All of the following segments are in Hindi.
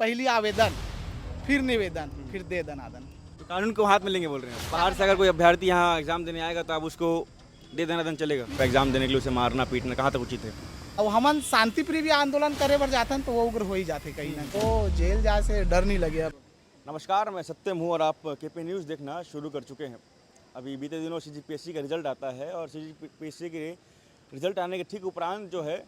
पहली आवेदन, फिर निवेदन, फिर दे दनादन। तो कानून को हाथ में लेंगे बोल रहे हैं। बाहर से अगर कोई अभ्यर्थी यहाँ एग्जाम देने आएगा तो अब उसको दे देना दन चलेगा। एग्जाम देने के लिए उसे मारना पीटना कहाँ तक उचित है? अब हमन शांति प्रिय भी आंदोलन करे बर जाते हैं तो वो उग्र हो ही जाते कहीं ना, तो जेल जाए से डर नहीं लगे। अब नमस्कार, मैं सत्यम हूँ और आप केपी न्यूज़ देखना शुरू कर चुके हैं। अभी बीते दिनों सीजीपीएससी का रिजल्ट आता है और सीजीपीएससी के रिजल्ट आने के ठीक उपरांत जो है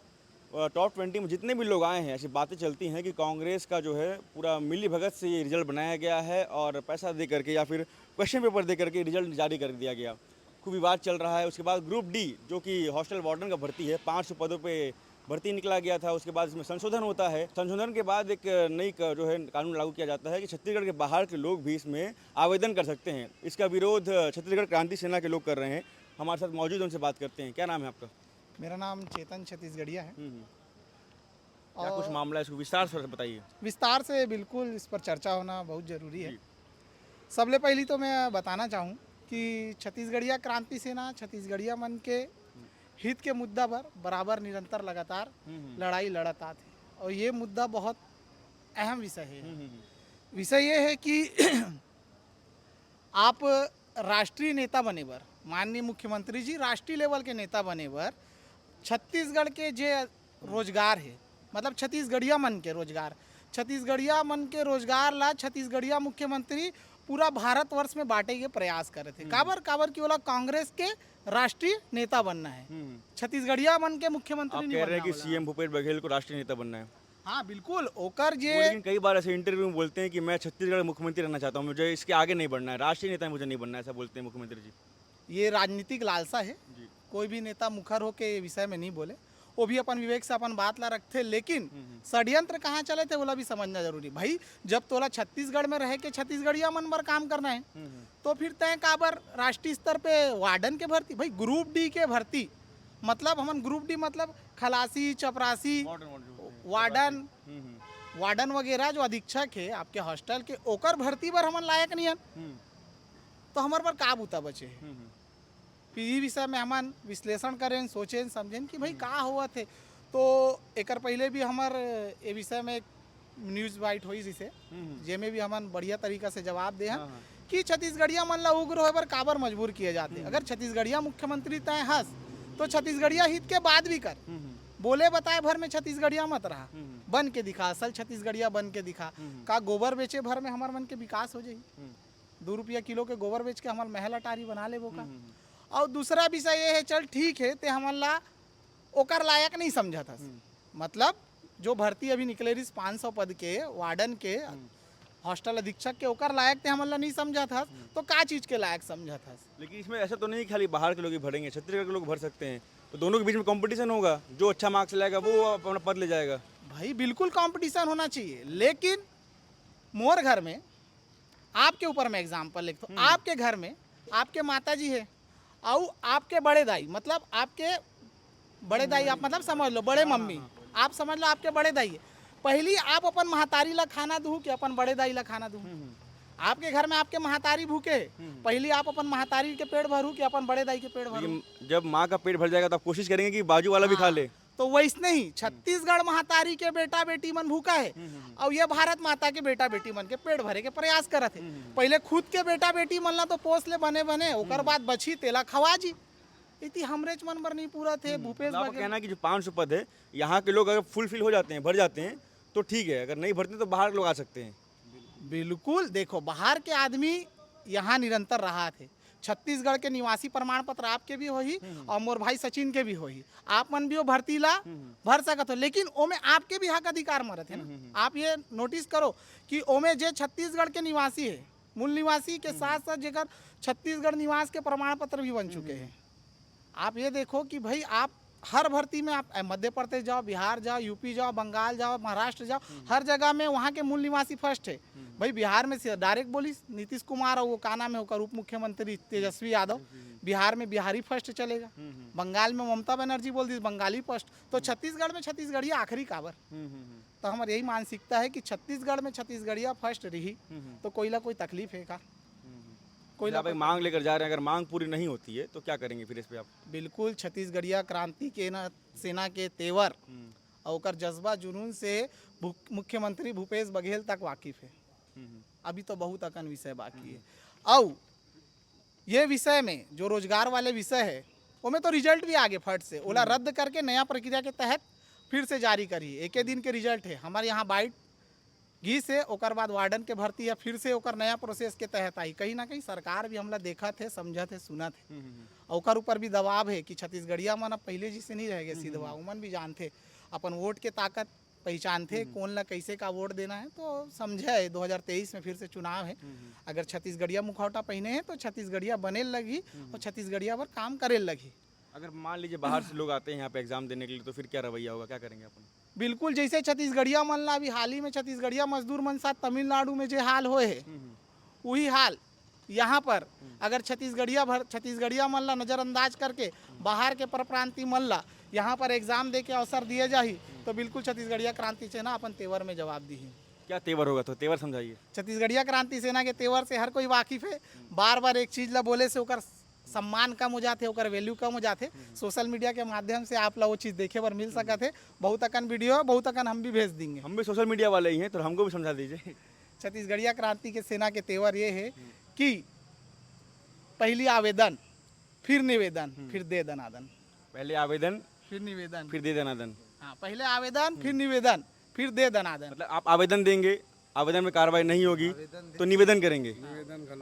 टॉप 20 में जितने भी लोग आए हैं, ऐसी बातें चलती हैं कि कांग्रेस का जो है पूरा मिली भगत से ये रिजल्ट बनाया गया है और पैसा दे करके या फिर क्वेश्चन पेपर दे करके रिजल्ट जारी कर दिया गया। खूब विवाद चल रहा है। उसके बाद ग्रुप डी जो कि हॉस्टल वार्डन का भर्ती है, 500 पदों पे भर्ती निकला गया था। उसके बाद इसमें संशोधन होता है। संशोधन के बाद एक नई जो है कानून लागू किया जाता है कि छत्तीसगढ़ के बाहर के लोग भी इसमें आवेदन कर सकते हैं। इसका विरोध छत्तीसगढ़ क्रांति सेना के लोग कर रहे हैं। हमारे साथ मौजूद उनसे बात करते हैं। क्या नाम है आपका? मेरा नाम चेतन छत्तीसगढ़िया है। क्या कुछ मामला है, इसको विस्तार से बताइए। विस्तार से बिल्कुल इस पर चर्चा होना बहुत ज़रूरी है। सबले पहली तो मैं बताना चाहूँ कि छत्तीसगढ़िया क्रांति सेना छत्तीसगढ़िया मन के हित के मुद्दा पर बराबर निरंतर लगातार लड़ाई लड़त आते हैं और ये मुद्दा बहुत अहम विषय है। विषय ये है कि आप राष्ट्रीय नेता बने बर, माननीय मुख्यमंत्री जी राष्ट्रीय लेवल के नेता बने बर छत्तीसगढ़ के जे रोजगार है, मतलब छत्तीसगढ़िया मन के रोजगार, छत्तीसगढ़िया मन के रोजगार ला छत्तीसगढ़िया मुख्यमंत्री पूरा भारतवर्ष में बांटे के प्रयास करे थे। काबर की बोला कांग्रेस के राष्ट्रीय नेता बनना है, छत्तीसगढ़िया मन के मुख्यमंत्री आप नहीं कह रहे हैं कि बनना सीएम भूपेश बघेल को राष्ट्रीय नेता बनना है। हाँ बिल्कुल, ओकर जे लेकिन कई बार ऐसे इंटरव्यू में बोलते हैं कि मैं छत्तीसगढ़ मुख्यमंत्री रहना चाहता हूँ, मुझे इसके आगे नहीं बढ़ना है, राष्ट्रीय नेता मुझे नहीं बनना है, ऐसा बोलते हैं मुख्यमंत्री जी। ये राजनीतिक लालसा है। जी। कोई भी नेता मुखर हो के विषय में नहीं बोले, वो भी अपन विवेक से अपन बात ला रखते, लेकिन षड्यंत्र कहाँ चले थे बोला भी समझना जरूरी। भाई जब तोला छत्तीसगढ़ में रह के छत्तीसगढ़िया मन पर काम करना है तो फिर तय काबर राष्ट्रीय स्तर पे वार्डन के भर्ती, भाई ग्रुप डी के भर्ती, मतलब हम ग्रुप डी मतलब खलासी चपरासी वार्डन वगैरह जो अधीक्षक है आपके हॉस्टल के, ओकर भर्ती पर हमन लायक नहीं है तो हमारे पर का बूता बचे है। फिर ये विषय में हमन विश्लेषण करें, सोचें, समझें कि भाई का हुआ थे। तो एक पहले भी हमार ये विषय में एक न्यूज़ बाइट हुई जिसे जेमें भी हमन बढ़िया तरीका से जवाब दे हैं कि छत्तीसगढ़िया मन ला उग्र होए पर काबर मजबूर किए जाते। अगर छत्तीसगढ़िया मुख्यमंत्री तय हंस तो छत्तीसगढ़िया हित के बाद भी कर, बोले बताए भर में छत्तीसगढ़िया मत रहा, बन के दिखा, असल छत्तीसगढ़िया बन के दिखा। का गोबर बेचे भर में हमार मन के विकास हो जाए, 2 रुपया किलो के गोबर बेच के हमार महल अटारी बना ले वो का। और दूसरा विषय ये है, चल ठीक है ते हमन ला ओकर लायक नहीं समझा था, मतलब जो भर्ती अभी निकले रही 500 पद के वार्डन के हॉस्टल अधीक्षक के, ओकर लायक ते हमन ला नहीं समझा था तो का चीज़ के लायक समझा था। लेकिन इसमें ऐसा तो नहीं कि खाली बाहर के लोग ही भरेंगे, छत्तीसगढ़ के लोग भर सकते हैं, तो दोनों के बीच में कंपटीशन होगा, जो अच्छा मार्क्स लाएगा वो अपना पद ले जाएगा। भाई बिल्कुल कंपटीशन होना चाहिए, लेकिन मोर घर में आपके ऊपर मैं एग्जाम्पल लिखता हूँ, आपके घर में आपके माता जी है और आपके बड़े दाई, मतलब आपके बड़े दाई, आप मतलब समझ लो बड़े मम्मी, आप समझ लो आपके बड़े दाई है। पहली आप अपन महतारी ला खाना दूँ कि अपन बड़े दाई ला खाना दूँ? आपके घर में आपके महतारी भूखे, पहली आप अपन महतारी के पेट भरू कि अपन बड़े दाई के पेट भरू? लेकिन जब माँ का पेट भर जाएगा तो आप कोशिश करेंगे कि बाजू वाला भी खा ले। तो वैसने ही छत्तीसगढ़ महतारी के बेटा बेटी मन भूखा है और ये भारत माता के बेटा बेटी मन के पेट भरे के प्रयास करत है। पहले खुद के बेटा बेटी मन ला तो पोस ले बने बने, ओकर बाद बची तेला खवा जी, इति हमरेच मन बर नहीं पूरा थे। भूपेश आपका बघेल कहना है कि जो 500 पद है यहाँ के लोग अगर फुलफिल हो जाते हैं, भर जाते हैं तो ठीक है, अगर नहीं भरते तो बाहर के लोग आ सकते हैं। बिल्कुल, देखो बाहर के आदमी यहाँ निरंतर रहा थे, छत्तीसगढ़ के निवासी प्रमाण पत्र आपके भी होही और मोर भाई सचिन के भी होही, आप मन भी वो भर्ती ला भर सकत हो, लेकिन ओमे आपके भी हक अधिकार मरत है ना। आप ये नोटिस करो कि ओमे जे छत्तीसगढ़ के निवासी है, मूल निवासी के साथ साथ जेकर छत्तीसगढ़ निवास के प्रमाण पत्र भी बन चुके हैं। आप ये देखो कि भाई आप हर भर्ती में आप मध्य प्रदेश जाओ, बिहार जाओ, यूपी जाओ, बंगाल जाओ, महाराष्ट्र जाओ, हर जगह में वहाँ के मूल निवासी फर्स्ट है। भाई बिहार में डायरेक्ट बोली नीतीश कुमार और वो का नाम है होकर उप मुख्यमंत्री तेजस्वी यादव, बिहार में बिहारी फर्स्ट चलेगा, बंगाल में ममता बनर्जी बोल दी बंगाली फर्स्ट, तो छत्तीसगढ़ में छत्तीसगढ़िया आखिरी काबर। तो हमारी यही मानसिकता है कि छत्तीसगढ़ में छत्तीसगढ़िया फर्स्ट रही तो कोई ना कोई तकलीफ है का, कोई आप एक मांग लेकर जा रहे हैं, अगर मांग पूरी नहीं होती है तो क्या करेंगे फिर इस पे आप? बिल्कुल छत्तीसगढ़िया क्रांति के सेना के तेवर और ओकर जज्बा जुनून से मुख्यमंत्री भूपेश बघेल तक वाकिफ है। अभी तो बहुत अकन विषय बाकी है। और ये विषय में जो रोजगार वाले विषय है उसमें तो रिजल्ट भी आगे फट से ओला रद्द करके नया प्रक्रिया के तहत फिर से जारी करी। एक दिन के रिजल्ट है हमारे यहाँ बाइट घी से ओकर बाद वार्डन के भर्ती है फिर से ओकर नया प्रोसेस के तहत आई। कहीं ना कहीं सरकार भी हमला देखा थे समझा थे सुना थे। ओकर ऊपर भी दबाव है कि छत्तीसगढ़िया मन अब पहले जिससे नहीं रह गए सीधवा उमन भी जानते अपन वोट के ताकत पहचानते कौन ला कैसे का वोट देना है। तो समझे 2023 में फिर से चुनाव है। अगर छत्तीसगढ़िया मुखौटा पहने हैं तो छत्तीसगढ़िया बने लगी और छत्तीसगढ़िया पर काम करे लगी। अगर मान लीजिए बाहर से लोग आते हैं यहाँ पे एग्जाम देने के लिए तो फिर क्या रवैया होगा, क्या करेंगे अपन? बिल्कुल जैसे छत्तीसगढ़िया मन ला अभी हाल ही में छत्तीसगढ़िया मजदूर मन साथ तमिलनाडु में जो हाल होए है वही हाल यहाँ पर अगर छत्तीसगढ़िया मन ला नज़रअंदाज करके बाहर के परप्रांति मन ला यहाँ पर एग्जाम दे के अवसर दिए जाही तो बिल्कुल छत्तीसगढ़िया क्रांति सेना अपन तेवर में जवाब दी। क्या तेवर होगा, तो तेवर समझाइए। छत्तीसगढ़िया क्रांति सेना के तेवर से हर कोई वाकिफ है। बार बार एक चीज़ ला बोले से ओकर सम्मान कम हो जाते, ओकर वैल्यू कम हो जाते। सोशल मीडिया के माध्यम से आप ला वो चीज़ देखे पर मिल सकत है। बहुत अकन वीडियो बहुत अकन हम भी भेज देंगे। हम भी सोशल मीडिया वाले ही हैं तो हमको भी समझा दीजिए। छत्तीसगढ़िया क्रांति के सेना के तेवर ये है कि पहली आवेदन फिर निवेदन फिर दे दनादन। पहले आवेदन फिर निवेदन फिर दे दनादन। हाँ, पहले आवेदन फिर निवेदन फिर दे दनादन। मतलब आप आवेदन देंगे, आवेदन में कार्रवाई नहीं होगी तो निवेदन करेंगे,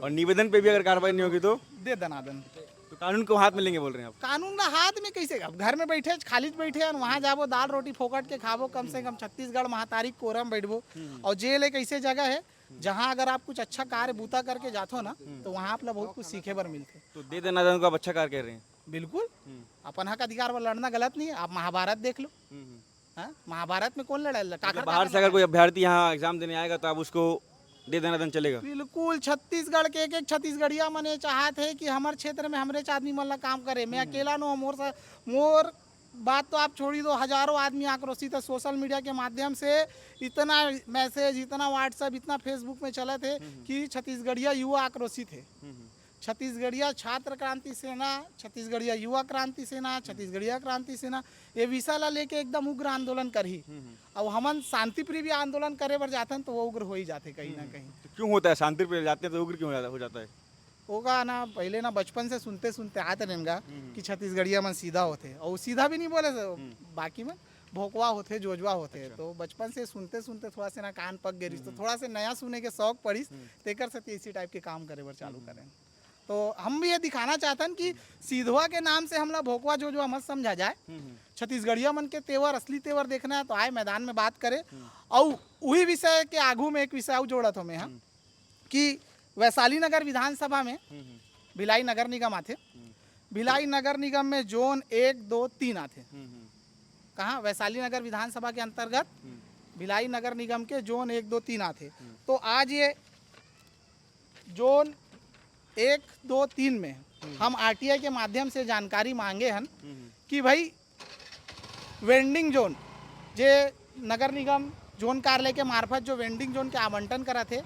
और निवेदन पे भी अगर कार्रवाई नहीं होगी तो दे दनादन। तो कानून को हाथ में लेंगे बोल रहे हैं आप? कानून ना हाथ में कैसे, अब घर में बैठे खाली बैठे और वहाँ जाबो दाल रोटी फोकट के खाबो। कम से कम छत्तीसगढ़ महातारिक कोरम बैठबो। और जेल एक ऐसे जगह है जहाँ अगर आप कुछ अच्छा कार्य बूता करके जाते हो ना तो वहाँ आप लोग बहुत कुछ सीखे बर मिलते। तो दे दनादन को आप अच्छा कार्य कर रहे हैं। बिल्कुल अपन हक अधिकार पर लड़ना गलत नहीं है। आप महाभारत देख लो। हाँ, महाभारत में कौन लड़ा? बाहर से अगर कोई अभ्यर्थी यहाँ एग्जाम देने आएगा तो आप उसको दे दनादन चलेगा? बिल्कुल। छत्तीसगढ़ के एक छत्तीसगढ़िया मने चाहत है कि हमारे क्षेत्र में हमरे आदमी मन ला काम करे। मैं अकेला नो मोर बात तो आप छोड़ी दो, हजारों आदमी आक्रोशित है। सोशल मीडिया के माध्यम से इतना मैसेज, इतना व्हाट्सएप, इतना फेसबुक में चला थे कि छत्तीसगढ़िया युवा आक्रोशित है। छत्तीसगढ़िया छात्र क्रांति सेना, छत्तीसगढ़िया युवा क्रांति सेना, छत्तीसगढ़िया क्रांति सेना ये विषय ला लेके एकदम उग्र आंदोलन करही। और हमन शांतिप्रिय भी आंदोलन करे बर जाते हैं तो वो उग्र हो ही जाते कहीं ना कहीं। तो क्यों होता है शांतिप्रिय जाते हैं तो उग्र क्यों हो जाता है? होगा ना, पहले ना बचपन से सुनते सुनते आते रहेंगे कि छत्तीसगढ़िया मन सीधा होते, और सीधा भी नहीं बोले बाकी में भोकवा होते, जोजवा होते। तो बचपन से सुनते सुनते थोड़ा से ना कान पक गई, तो थोड़ा से नया सुने के शौक पड़िस तेकर से इसी टाइप के काम करे बर चालू करें। तो हम भी ये दिखाना चाहते हैं कि सीधवा के नाम से हमला भोकवा जोजवा मत समझा जाए। छत्तीसगढ़िया मन के तेवर, असली तेवर देखना है तो आए मैदान में बात करें। और वही विषय के आगू में एक विषय और जोड़त हो मैं हम कि वैशाली नगर विधानसभा में भिलाई नगर निगम आते। भिलाई नगर निगम में जोन 1, 2, 3 आते। कहाँ? वैशाली नगर विधानसभा के अंतर्गत भिलाई नगर निगम के जोन 1, 2, 3 आते। तो आज ये जोन 1, 2, 3 में हम आरटीआई के माध्यम से जानकारी मांगे हैं कि भाई वेंडिंग जोन जे नगर निगम जोन कार्यालय के मार्फत जो वेंडिंग जोन के आवंटन करा थे,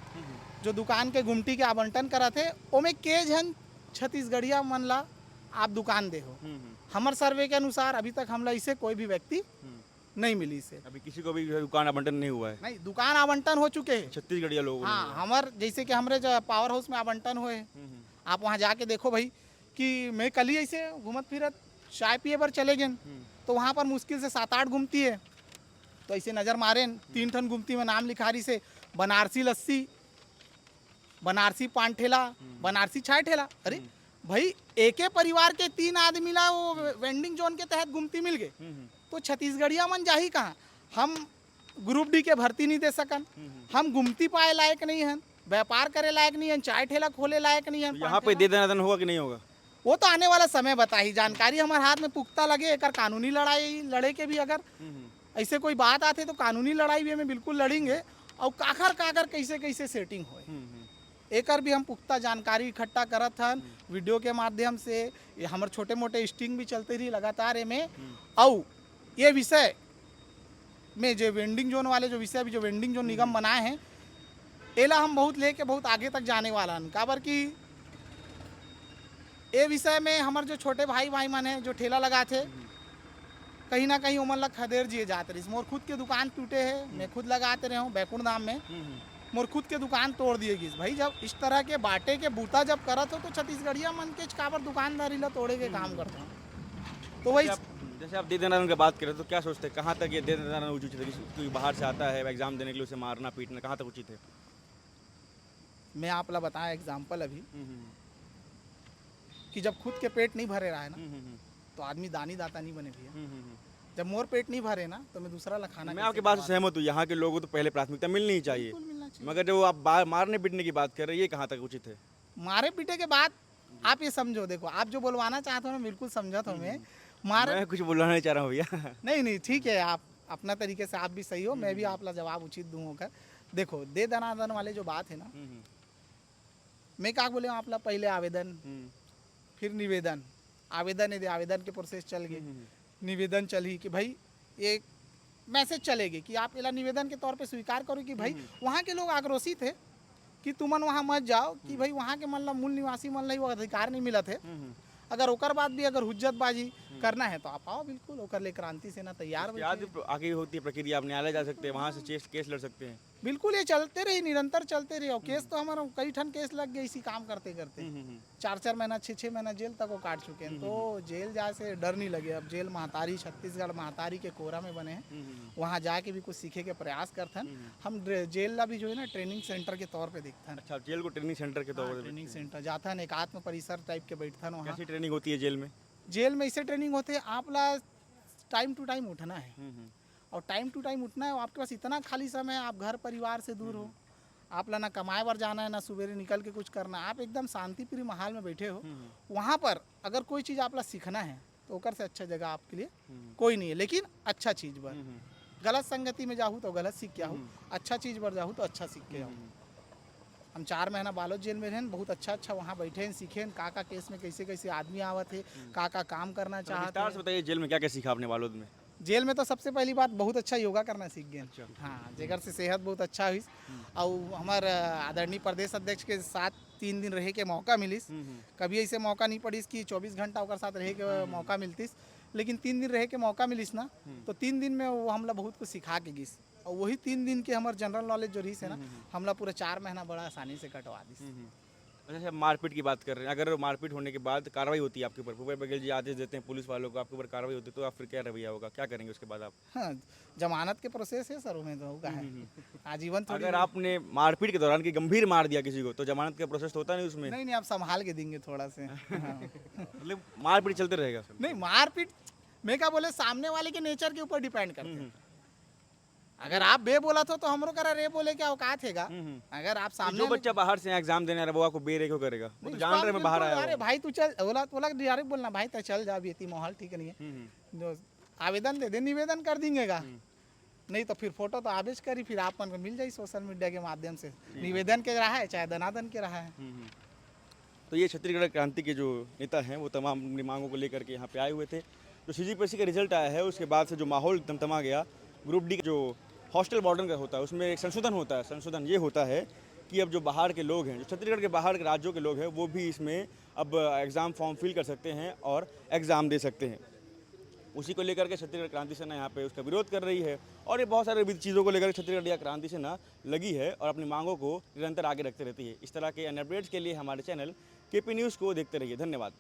जो दुकान के गुमटी के आवंटन करा थे, ओमे के जन छत्तीसगढ़िया मन ला आप दुकान दे हो। हमार सर्वे के अनुसार अभी तक हमला इसे कोई भी व्यक्ति नहीं मिली से। अभी किसी को भी दुकान आवंटन नहीं हुआ है? नहीं, दुकान आवंटन हो चुके हैं छत्तीसगढ़िया लोगों। हाँ, हमार जैसे कि हमारे पावर हाउस में आवंटन हुए, आप वहाँ जाके देखो भाई कि मैं कल ही ऐसे घूमत फिरत चाय पिए पर चले गए तो वहाँ पर मुश्किल से 7-8 घूमती है। तो ऐसे नज़र मारे 3 ठन घूमती में नाम लिखा रही से बनारसी लस्सी, बनारसी पान ठेला, बनारसी चाय ठेला। अरे भाई एक परिवार के 3 आदमी ला वो वेंडिंग जोन के तहत घूमती मिल गए तो छत्तीसगढ़िया मन जाही कहाँ? हम ग्रुप डी के भर्ती नहीं दे सकन, हम घूमती पाए लायक नहीं हैं, व्यापार करे लायक नहीं है, चाय ठेला खोले लायक नहीं है। तो यहाँ पे दे दनादन होगा कि नहीं होगा? वो तो आने वाला समय बताही। जानकारी हमारे हाथ में पुख्ता लगे, एक कानूनी लड़ाई लड़े के भी अगर ऐसे कोई बात आते तो कानूनी लड़ाई भी हमें बिल्कुल लड़ेंगे। और काकर कैसे कैसे सेटिंग हो एकर भी हम पुख्ता जानकारी इकट्ठा करत हन वीडियो के माध्यम से। हमारे छोटे मोटे स्टिंग भी चलते रही लगातार में। और ये विषय में जो वेंडिंग जोन वाले जो विषय भी जो वेंडिंग जोन निगम बनाए हैं एला हम बहुत लेके बहुत आगे तक जाने वाला हन। काबर कि ये विषय में हमारे जो छोटे भाई मन हैं जो ठेला लगा थे कहीं ना कहीं उमन ला खदेड़ जिए जाते रही। मोर खुद के दुकान टूटे है, मैं खुद लगाते रहे हूँ बैकुंठ धाम में, मोर खुद के दुकान तोड़ दिए गई भाई। जब इस तरह के बाटे के बूता जब करत हो तो छत्तीसगढ़िया मन के काबर दुकानदारी ला तोड़े के काम करता हूँ। तो वही जैसे आप दे दनादन की बात करें तो क्या सोचते हैं कहाँ तक ये दे दनादन उचित है? कोई बाहर से आता है एग्जाम देने के लिए, उसे मारना पीटना कहाँ तक उचित है? मैं आप ला बताया एग्जाम्पल अभी कि जब खुद के पेट नहीं भरे रहा है ना तो आदमी दानी दाता नहीं बने भैया। जब मोर पेट नहीं भरे ना तो मैं दूसरा ला खाना मैं आपकी बात से सहमत हूँ, यहाँ के लोगों को तो पहले प्राथमिकता मिलनी ही चाहिए, बिल्कुल मिलना चाहिए। मगर जो आप मारने पीटने की बात कर रहे हैं ये कहाँ तक उचित है? मारे पीटे के बाद आप ये समझो, देखो आप जो बोलवाना चाहते हो ना बिल्कुल समझा तो मैं मारे मैं कुछ बोलना नहीं चाह रहा हूँ भैया। नहीं ठीक है, आप अपना तरीके से आप भी सही हो, मैं भी आप ला जवाब उचित दूँ होकर। देखो दे दनादन वाले जो बात है ना, मैं क्या बोले आप ला पहले आवेदन फिर निवेदन, आवेदन है, आवेदन के प्रोसेस चल गए, निवेदन चली कि भाई एक मैसेज चलेगी कि आप इला निवेदन के तौर पे स्वीकार करो कि भाई वहाँ के लोग आक्रोशित है कि तुमन वहाँ मत जाओ, कि भाई वहाँ के मन ला मूल निवासी मन ला वो अधिकार नहीं मिलत है। अगर ओकर बाद भी अगर हुज्जतबाजी करना है तो आप आओ, बिल्कुल ओकर ले क्रांति सेना तैयार याद आगे होती है प्रक्रिया, आप न्यायालय जा सकते हैं, वहाँ से केस लड़ सकते हैं। बिल्कुल ये चलते रही, निरंतर चलते रही। और केस तो हमारा कई ठन केस लग गए इसी काम करते करते, 4-4 महीना 6-6 महीना जेल तक वो काट चुके हैं। तो जेल जाए से डर नहीं लगे। अब जेल महतारी, छत्तीसगढ़ महतारी के कोरा में बने हैं, वहाँ जाके भी कुछ सीखे के प्रयास करते हैं। हम जेल ला भी जो है ना ट्रेनिंग सेंटर के तौर पे दिखते हैं। अच्छा, जेल को ट्रेनिंग सेंटर के तौर पर? ट्रेनिंग सेंटर जाता है, एक आत्म परिसर टाइप के बैठता है वहाँ। कैसी ट्रेनिंग होती है जेल में? जेल में इसे ट्रेनिंग होते है, आप ला टाइम टू टाइम उठना है, और टाइम टू टाइम उठना है। आपके पास इतना खाली समय है, आप घर परिवार से दूर हो, आप ला ना कमाए बर जाना है ना सवेरे निकल के कुछ करना है, आप एकदम शांतिप्रिय माहौल में बैठे हो। वहाँ पर अगर कोई चीज़ आप ला सीखना है तो ओकर से अच्छा जगह आपके लिए कोई नहीं है। लेकिन अच्छा चीज़ पर, गलत संगति में जाऊँ तो गलत सीख के आऊँ, अच्छा चीज़ पर जाऊँ तो अच्छा सीख के आऊँ। हम 4 महीना बालोद जेल में रहें, बहुत अच्छा वहाँ बैठे हैं, सीखे का केस में कैसे कैसे आदमी आवत है, का काम करना चाहते विस्तार से बताइए जेल में क्या क्या सीखा आपने बालोद में? जेल में तो सबसे पहली बात बहुत अच्छा योगा करना सीख गए। हाँ, जेकर से सेहत बहुत अच्छा हुई। और हमार आदरणीय प्रदेश अध्यक्ष के साथ 3 दिन रहे के मौका मिलिस। कभी ऐसे मौका नहीं पड़िस कि 24 घंटा ओकर साथ रहे के मौका मिलतिस, लेकिन 3 दिन रहे के मौका मिलिस ना, तो 3 दिन में वो हमला बहुत कुछ सिखा के गिस। और वही 3 दिन के हमारे जनरल नॉलेज जो रही है ना, हमला पूरा 4 महीना बड़ा आसानी से कटवा दिस। अच्छा, मारपीट की बात कर रहे हैं, अगर मारपीट होने के बाद कार्रवाई होती है आपके ऊपर, भूपेश बघेल जी आदेश देते हैं पुलिस वालों को, आपके ऊपर कार्रवाई होती है, तो आप फिर क्या रवैया होगा, क्या करेंगे उसके बाद आप? हाँ, जमानत के प्रोसेस है सर, उन्हें तो होगा है आजीवन थोड़ी। अगर आपने मारपीट के दौरान की गंभीर मार दिया किसी को तो जमानत का प्रोसेस होता नहीं उसमें? नहीं आप संभाल के देंगे थोड़ा से। हाँ। मतलब मारपीट चलते रहेगा? नहीं, मारपीट मैं क्या बोले, सामने वाले के नेचर के ऊपर डिपेंड करते हैं। अगर आप बे बोला तो हमरो करा रे बोले क्या औकात हैगा। अगर आप सामने जो बच्चा बाहर से एग्जाम देने आ रहा है वो आपको बे रे क्यों करेगा? वो तो जान रहे मैं बाहर आया अरे भाई तू चल, बोला डायरेक्ट बोलना भाई तो चल जा, अभी इतनी माहौल ठीक नहीं है, जो आवेदन दे दे, निवेदन कर देंगेगा। नहीं तो फिर फोटो तो आवेश करी, फिर आप मन को मिल जाए सोशल मीडिया के माध्यम से, निवेदन के रहा है चाहे दनादन के रहा है। तो ये छत्तीसगढ़ क्रांति के जो नेता हैं वो तमाम अपनी मांगों को लेकर के यहाँ पे आए हुए थे। जो CGPSC का रिजल्ट आया है उसके बाद से जो माहौल तमतमा गया, ग्रुप डी जो हॉस्टल वार्डन का होता है उसमें एक संशोधन होता है। संशोधन ये होता है कि अब जो बाहर के लोग हैं, जो छत्तीसगढ़ के बाहर के राज्यों के लोग हैं, वो भी इसमें अब एग्ज़ाम फॉर्म फिल कर सकते हैं और एग्ज़ाम दे सकते हैं। उसी को लेकर के छत्तीसगढ़ क्रांति सेना यहाँ पे उसका विरोध कर रही है, और ये बहुत सारे चीज़ों को लेकर छत्तीसगढ़ क्रांति सेना लगी है और अपनी मांगों को निरंतर आगे रखते रहती है। इस तरह के अन्य अपडेट्स के लिए हमारे चैनल KP न्यूज़ को देखते रहिए। धन्यवाद।